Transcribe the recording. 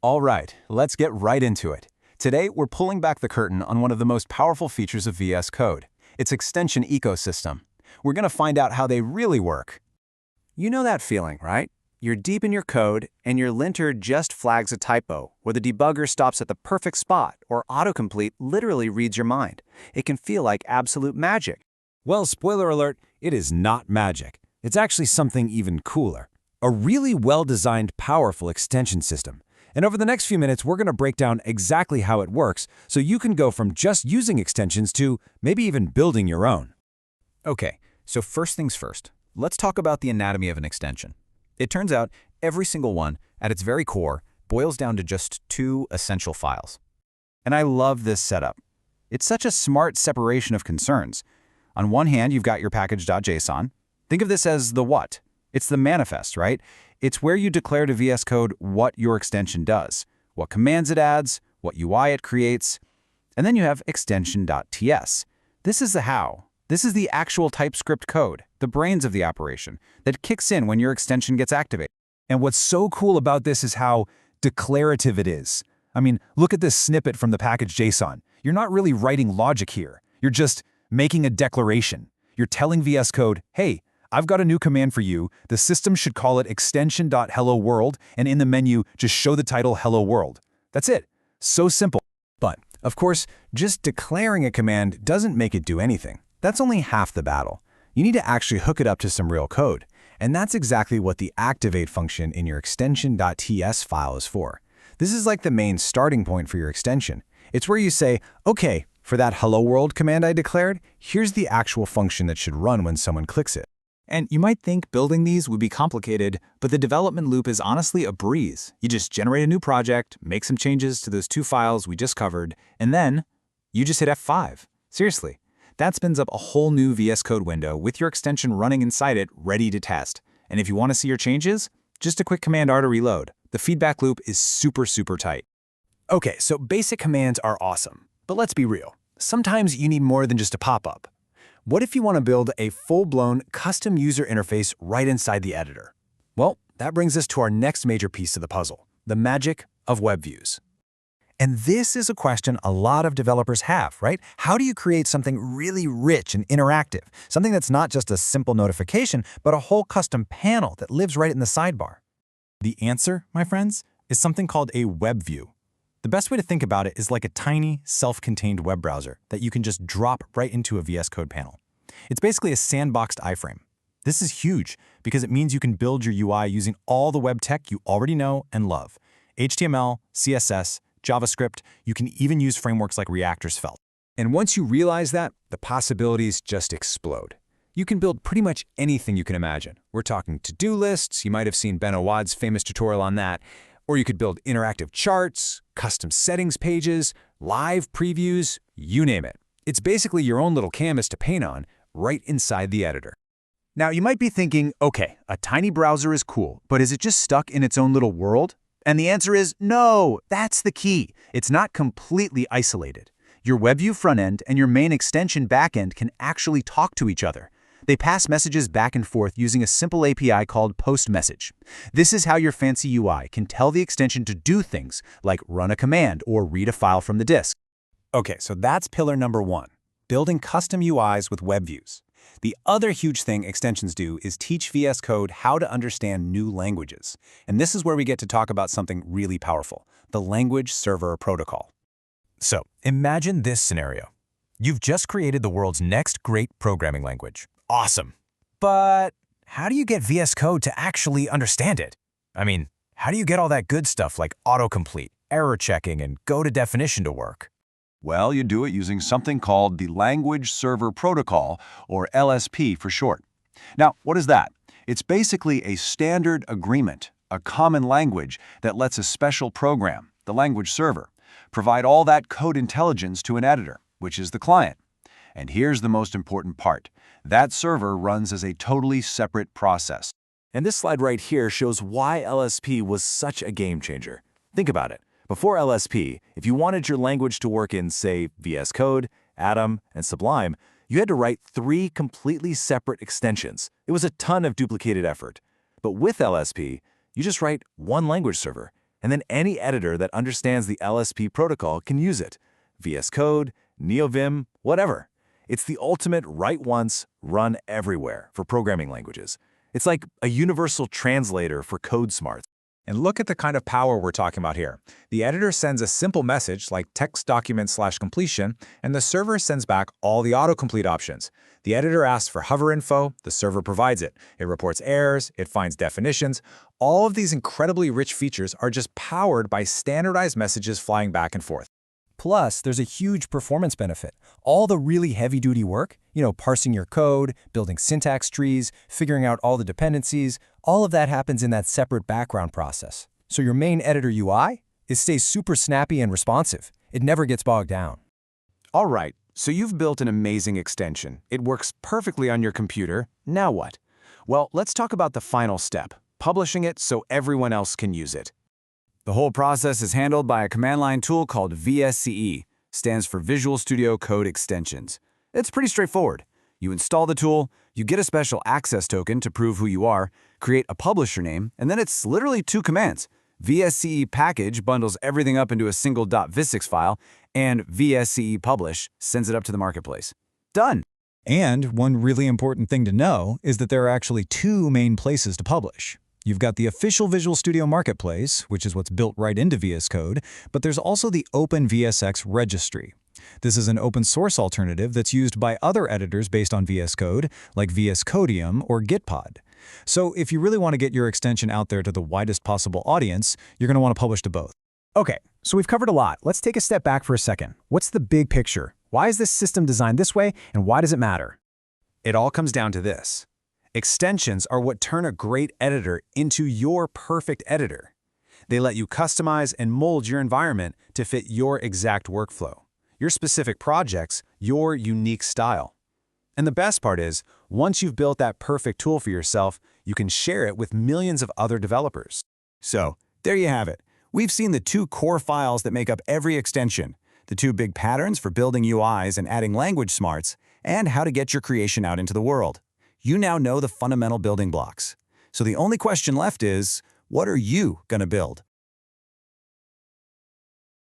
All right, let's get right into it. Today, we're pulling back the curtain on one of the most powerful features of VS Code, its extension ecosystem. We're going to find out how they really work. You know that feeling, right? You're deep in your code, and your linter just flags a typo, or the debugger stops at the perfect spot, or autocomplete literally reads your mind. It can feel like absolute magic. Well, spoiler alert, it is not magic. It's actually something even cooler. A really well-designed, powerful extension system. And over the next few minutes, we're going to break down exactly how it works so you can go from just using extensions to maybe even building your own. Okay, so first things first, let's talk about the anatomy of an extension. It turns out every single one, at its very core, boils down to just two essential files. And I love this setup. It's such a smart separation of concerns. On one hand, you've got your package.json. Think of this as the what. It's the manifest, right? It's where you declare to VS Code what your extension does, what commands it adds, what UI it creates. And then you have extension.ts. This is the how. This is the actual TypeScript code, the brains of the operation, that kicks in when your extension gets activated. And what's so cool about this is how declarative it is. I mean, look at this snippet from the package.json. You're not really writing logic here. You're just making a declaration. You're telling VS Code, hey, I've got a new command for you. The system should call it extension.helloworld, and in the menu, just show the title Hello World. That's it. So simple. But, of course, just declaring a command doesn't make it do anything. That's only half the battle. You need to actually hook it up to some real code. And that's exactly what the activate function in your extension.ts file is for. This is like the main starting point for your extension. It's where you say, okay, for that hello world command I declared, here's the actual function that should run when someone clicks it. And you might think building these would be complicated, but the development loop is honestly a breeze. You just generate a new project, make some changes to those two files we just covered, and then you just hit F5. Seriously. That spins up a whole new VS Code window with your extension running inside it, ready to test. And if you want to see your changes, just a quick Command R to reload. The feedback loop is super tight. Okay, so basic commands are awesome. But let's be real. Sometimes you need more than just a pop-up. What if you want to build a full-blown custom user interface right inside the editor? Well, that brings us to our next major piece of the puzzle, the magic of web views. And this is a question a lot of developers have, right? How do you create something really rich and interactive? Something that's not just a simple notification, but a whole custom panel that lives right in the sidebar. The answer, my friends, is something called a web view. The best way to think about it is like a tiny, self-contained web browser that you can just drop right into a VS Code panel. It's basically a sandboxed iframe. This is huge because it means you can build your UI using all the web tech you already know and love. HTML, CSS, JavaScript, you can even use frameworks like React or Svelte. And once you realize that, the possibilities just explode. You can build pretty much anything you can imagine. We're talking to-do lists, you might have seen Ben Awad's famous tutorial on that, or you could build interactive charts, custom settings pages, live previews, you name it. It's basically your own little canvas to paint on right inside the editor. Now, you might be thinking, okay, a tiny browser is cool, but is it just stuck in its own little world? And the answer is no, that's the key. It's not completely isolated. Your WebView frontend and your main extension backend can actually talk to each other. They pass messages back and forth using a simple API called PostMessage. This is how your fancy UI can tell the extension to do things like run a command or read a file from the disk. Okay, so that's pillar number one, building custom UIs with web views. The other huge thing extensions do is teach VS Code how to understand new languages. And this is where we get to talk about something really powerful, the Language Server Protocol. So, imagine this scenario. You've just created the world's next great programming language. Awesome. But how do you get VS Code to actually understand it? I mean, how do you get all that good stuff like autocomplete, error checking, and go to definition to work? Well, you do it using something called the Language Server Protocol, or LSP for short. Now, what is that? It's basically a standard agreement, a common language that lets a special program, the language server, provide all that code intelligence to an editor, which is the client. And here's the most important part. That server runs as a totally separate process. And this slide right here shows why LSP was such a game changer. Think about it. Before LSP, if you wanted your language to work in, say, VS Code, Atom, and Sublime, you had to write 3 completely separate extensions. It was a ton of duplicated effort. But with LSP, you just write one language server, And then any editor that understands the LSP protocol can use it. VS Code, NeoVim, whatever. It's the ultimate write once, run everywhere for programming languages. It's like a universal translator for code smarts. And look at the kind of power we're talking about here. The editor sends a simple message like text document/completion, and the server sends back all the autocomplete options. The editor asks for hover info, the server provides it. It reports errors, it finds definitions. All of these incredibly rich features are just powered by standardized messages flying back and forth. Plus, there's a huge performance benefit. All the really heavy-duty work, parsing your code, building syntax trees, figuring out all the dependencies, all of that happens in that separate background process. So your main editor UI, it stays super snappy and responsive. It never gets bogged down. All right, so you've built an amazing extension. It works perfectly on your computer. Now what? Well, let's talk about the final step, publishing it so everyone else can use it. The whole process is handled by a command line tool called VSCE, stands for Visual Studio Code Extensions. It's pretty straightforward. You install the tool, you get a special access token to prove who you are, create a publisher name, and then it's literally 2 commands. VSCE package bundles everything up into a single .visix file, and VSCE publish sends it up to the marketplace. Done! And one really important thing to know is that there are actually 2 main places to publish. You've got the official Visual Studio Marketplace, which is what's built right into VS Code, but there's also the OpenVSX registry. This is an open source alternative that's used by other editors based on VS Code, like VS Codium or Gitpod. So if you really want to get your extension out there to the widest possible audience, you're going to want to publish to both. Okay, so we've covered a lot. Let's take a step back for a second. What's the big picture? Why is this system designed this way, and why does it matter? It all comes down to this. Extensions are what turn a great editor into your perfect editor. They let you customize and mold your environment to fit your exact workflow, your specific projects, your unique style. And the best part is, once you've built that perfect tool for yourself, you can share it with millions of other developers. So, there you have it. We've seen the 2 core files that make up every extension, the 2 big patterns for building UIs and adding language smarts, and how to get your creation out into the world. You now know the fundamental building blocks. So the only question left is, what are you going to build?